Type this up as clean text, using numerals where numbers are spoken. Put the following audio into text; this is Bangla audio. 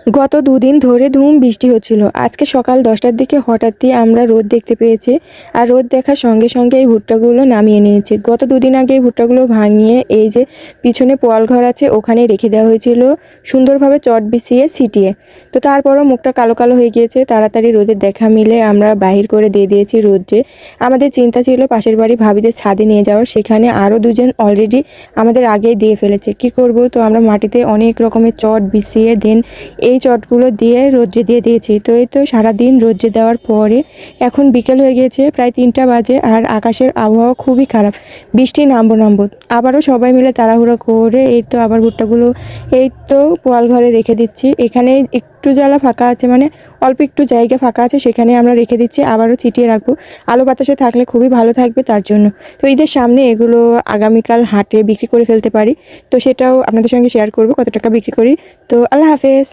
গত দুদিন ধরে ধুম বৃষ্টি হচ্ছিল। আজকে সকাল 10টার দিকে হঠাৎই আমরা রোদ দেখতে পেয়েছি। আর রোদ দেখার সঙ্গে সঙ্গে এই ভুট্টাগুলো নামিয়ে নিয়েছি। গত দুদিন আগে এই ভুট্টাগুলো ভাঙিয়ে এই যে পিছনে পোয়াল ঘর আছে ওখানে রেখে দেওয়া হয়েছিল, সুন্দরভাবে চট বিছিয়ে ছিটিয়ে। তো তারপরও মুখটা কালো কালো হয়ে গিয়েছে, তাড়াতাড়ি রোদের দেখা মিলে আমরা বাহির করে দিয়ে দিয়েছি রোদ্রে। আমাদের চিন্তা ছিল পাশের বাড়ি ভাবিদের ছাদে নিয়ে যাওয়ার, সেখানে আরও দুজন অলরেডি আমাদের আগেই দিয়ে ফেলেছে। কি করব, তো আমরা মাটিতে অনেক রকমের চট বিছিয়ে দেন এই চটগুলো দিয়ে রোদ্রে দিয়ে দিয়েছি। তো এই তো সারাদিন রোদ্রে দেওয়ার পরে এখন বিকেল হয়ে গিয়েছে, প্রায় 3টা বাজে, আর আকাশের আবহাওয়া খুবই খারাপ। বৃষ্টি নামবো আবারও সবাই মিলে তাড়াহুড়ো করে এই তো আবার ভুট্টাগুলো এই তো পোয়াল ঘরে রেখে দিচ্ছি। এখানে একটু জ্বালা ফাঁকা আছে, মানে অল্প একটু জায়গা ফাঁকা আছে, সেখানে আমরা রেখে দিচ্ছি। আবারও ছিটিয়ে রাখবো, আলো বাতাসে থাকলে খুবই ভালো থাকবে তার জন্য। তো ঈদের সামনে এগুলো আগামীকাল হাটে বিক্রি করে ফেলতে পারি, তো সেটাও আপনাদের সঙ্গে শেয়ার করব কত টাকা বিক্রি করি। তো আল্লাহ হাফেজ।